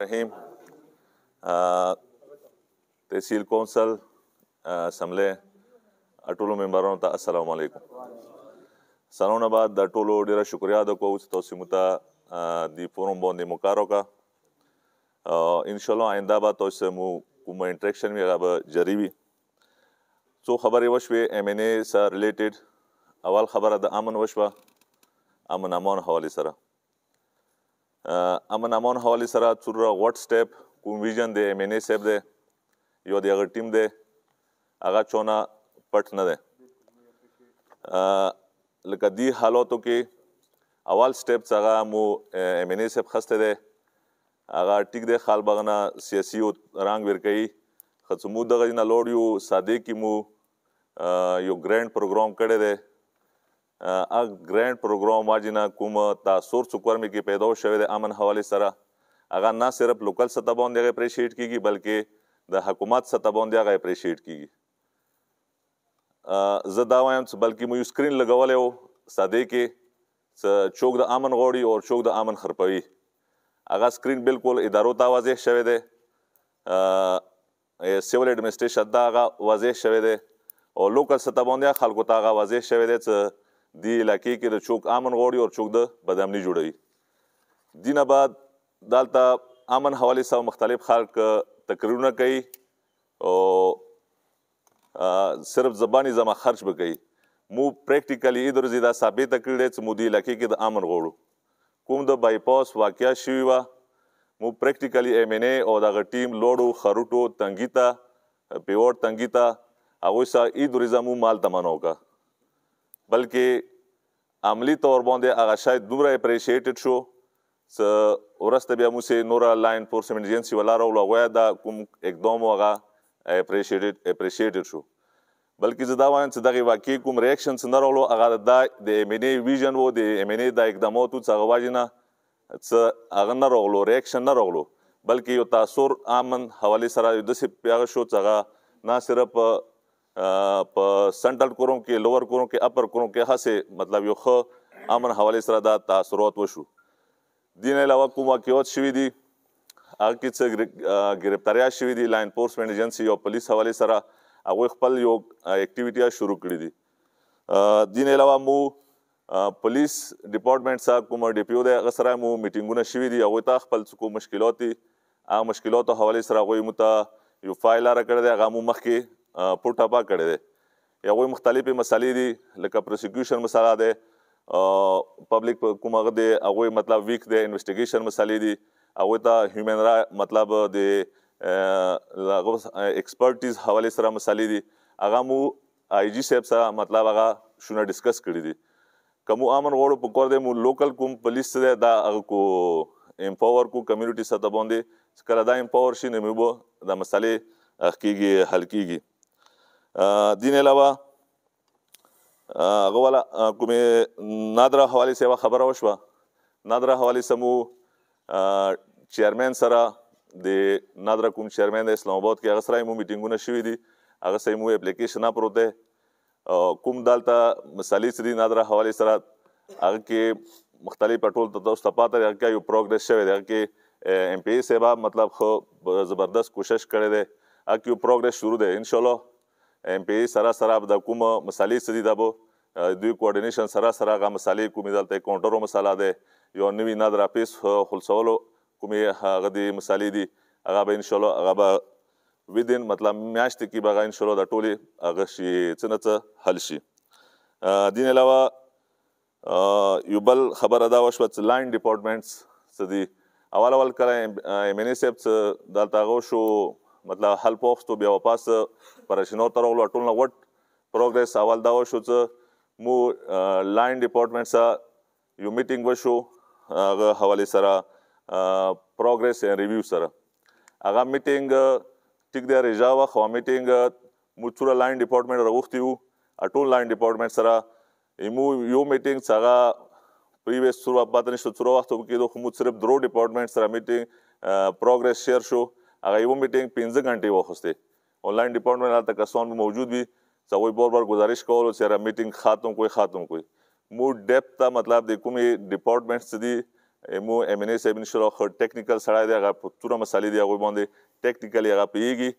रहीम तहसील council assembly ټولو ممبرانو ته السلام علیکم. سلامونه بعد د ټولو ډیره شکریا ادا کوو چې تاسو موږ ته د فورم باندې مکار وکړه. انشاءالله آینده به تاسو مو کوم انټریکشن وي هغه به جاري وي. څو خبرې وشوې ایم این ای سره ریلیټډ. اول خبره د امن وشوه، امن امان حوالې سره. امن امان حوالې سره څومره غوټ سټیپ کوم ویژن د ایم این ای صاحب دی یا د هغه ټیم دی هغه چونه پټ نه دی. لکه دې حالاتو کې اول سټیپ هغه مو ایم این ای صاحب خسته دی، هغه ټیک دی خال بغنه سیاسي رنګ ورکوي. خو څه مو دغه نه لوړ یو ساده کې مو یو ګرینډ پروګرام کړی دی. هغه ګرینډ پروګرام واجې نه کوم تاثر څوکور مې کې پیدا شوی دی امن حوالې سره هغه نه صرف لوکل سطح باندې هغه اپریشیټ کیږي بلکې د حکومت سطح باندې هغه اپریشیټ کیږي. زه دا وایم چې بلکې مو یو سکرین لګولی و ساده کې چوک د امن غواړي او چوک د امن خرپوي. هغه سکرین بالکل ادارو ته واضح شوی دی، سیول ایډمنسټریشن ته هغه واضح شوی دی او لوکل سطح باندې خلکو ته هغه واضح شوی دی چې دې علاقې کې د چوک امن غواړي او چوک د بدامني جوړوي. دې نه بعد دلته امن حوالې سره مختلف خلک تقریرونه کوي او صرف زبانی زما خرچ به کوي. مو پریکټیکلی ادھر زیاده ثابته کړی دی چې مو دې علاقې کې د امن غواړو. کوم د بایپاس واقعه شوې وه مو پریکټیکلی ایم این ای او دغه ټیم لوړو خروټو تنګي ته پیوټ تنګي ته هغوی سره ادھر مو مال تمنا وکړه بلکې عملی طور باندې هغه شاید دومره اپریشیټډ شو چې وروسته بیا موسې نوره لا انفورسمنټ ایجنسي ولا راوړو هغوی دا کوم اقدام و هغه اپریشیټډ شو. بلکې زه دا وایم چې دغې واقعي کوم ریاکشن څه نه راغلو هغه دا د ایم این ای ویژن و د ایم این ای دا اقدامات و چې هغه وجې نه څه هغه نه راغلو ریاکشن نه راغلو بلکې یو تاثر امن حوالې سره یو داسې هغه شو چې هغه نه صرف په سنټرل کورم کې لوور کورم کې اپر کورم کې هسې مطلب یو ښه امن حوالې سره دا تاثرات وشو. دې نه علاوه کوم واقعات شوي دي هغه کې څه ګرفتاریات شوي دي لا انفورسمنټ ایجنسي او پولیس حوالې سره هغوی خپل یو اکټیویټي شروع کړي دي. دې نه علاوه مو پولیس ډپارټمنټ سره کوم ډي پي او دی هغه سره مو میټینګونه شوي دي هغوی ته خپل څه کوم مشکلات دي هغه مشکلاتو حوالې سره هغوی مو ته یو فایل لاره کړی دی هغه مو مخکې پټ اپا کړی دی. هغوی مختلفې مسلې دي لکه پروسیکیوشن مسله دی پبلک کوم هغه دی هغوی مطلب ویک دی انویسټیګیشن مسلې دي هغوی ته هیومن رایټ مطلب د ایکسپرټیز حوالې سره مسلې دي هغه مو آی جي صاحب سره مطلب هغه شونه ډسکس کړي دي. که مو امن غواړو په کور دی مو لوکل کوم پولیس دی دا هغه کو امپاور کو کمیونټي سطح باندې کله دا امپاور شي نو موږ به دا مسلې کېږي حل کېږي. دې نه علاوه هغه والا کومې نادره حوالې سره خبره وشوه. نادره حوالې سره مو چیرمین سره د نادره کوم چیرمین د اسلام آباد کې هغه سره مو میټینګونه شوي دي هغه سره مو اپلیکیشن پروت دی کوم دلته مسلې چې دي نادره حوالې سره هغه کې مختلف ټول ته تاسو ته پاته دی هغه کې یو پروګرس شوی دی هغه کې ایم پی ای صاحب مطلب ښه زبردست کوشش کړی دی هغه کې یو پروګرس شروع دی انشاءالله ایم پی ای سره سره د کومه مسلې څه دي دا به دوی کوارډینیشن سره سره هغه مسلې کومې دلته کاونټرو مسله دی یو نوي نادره پیس خلاصولو کومې هغه د مسلې دي هغه به انشاءالله هغه به ودین مطلب میاشتې کې به هغه انشاءالله د ټولې هغه شي څه نه څه حل شي. دې نه علاوه یو بل خبره دا وشوه چې لاین ډپارټمنټس څه دي اول کله ایم این ای صاحب څه دلته هغه شو مطلب حل پوښتو بیا واپس پریشنو ته راغلو ټول نه وټ پروګرس اول دا وشو چې مو لاین ډپارټمنټ سره یو میټینګ وشو هغه حوالې سره پروګرس اینډ ریویو سره هغه میټینګ ټیک دی رجا وه خو میټینګ مو څومره لاین ډپارټمنټ راغوښتي وو ټول لاین ډپارټمنټ سره مو یو میټینګ چې هغه پریویس څومره پاته نشته څومره وخت کېدو خو مو صرف درو ډپارټمنټ سره میټینګ پروګرس شیر شو هغه یو میټینګ 15 غنټې واخیستې آنلاین ډپارټمنټ هلته کسان به موجود وي چې هغوی بار ګزارش کولو چې میټینګ ختم کوئ مو ډیپ ته مطلب د کومې ډپارټمنټس چې دي مو ایم ان ای صاحب ان شاء الله خو ټیکنیکل سړی دی، هغه په څومره مسالې دي هغوی باندې ټیکنیکلی هغه پوهېږي.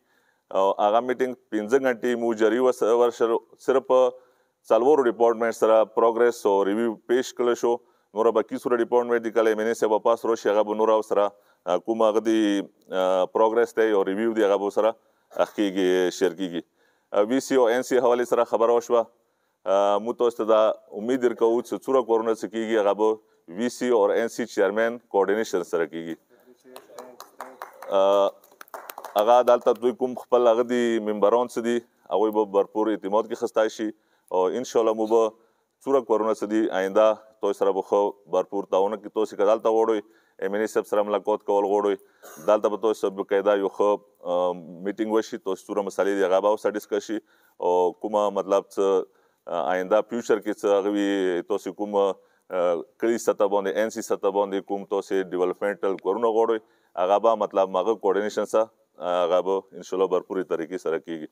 او هغه میټینګ 15 غنټې مو جاري ورسره صرف څلورو ډپارټمنټ سره پروګرس او ریویو پیش کړی شو. نور باقي سوره ډپارټمنټ دي کله ایم ان ای صاحب واپس راشي هغه به نور سره کوم هغه د پروګرس دی او ریویو دی هغه به سره کېږي شیر کېږي. وی سی او ان سی حوالې سره خبره وشوه. موږ تاسو ته دا امید درکوو چې څومره کارونه چې کېږي هغه به وی سی او ان سی چیرمن کوارډینیشن سره کېږي. هغه دلته دوی کوم خپل هغه دي ممبران څه دي هغوی به بھرپور اعتماد کې اخیستی شي او انشاءالله مو به څومره کارونه څه دي آینده تاسو سره به ښه بھرپور تعاون کړي. تاسو که دلته غواړئ ایم ان ای صاحب سره ملاقات کول غواړئ دلته به تاسو باقاعده یو ښه میټینګ وشي. تاسو څومره مسالې دي هغه به ورسره ډسکس شي او کومه مطلب څه آینده فیوچر کې څه هغه وي تاسو کوم کلي سطح باندې ان سی سطح باندې کوم تاسو ډیولپمنټل کارونه غواړئ هغه به مطلب هغه کوارډینیشن سره هغه به انشاءالله بھرپورې طریقې سره کېږي.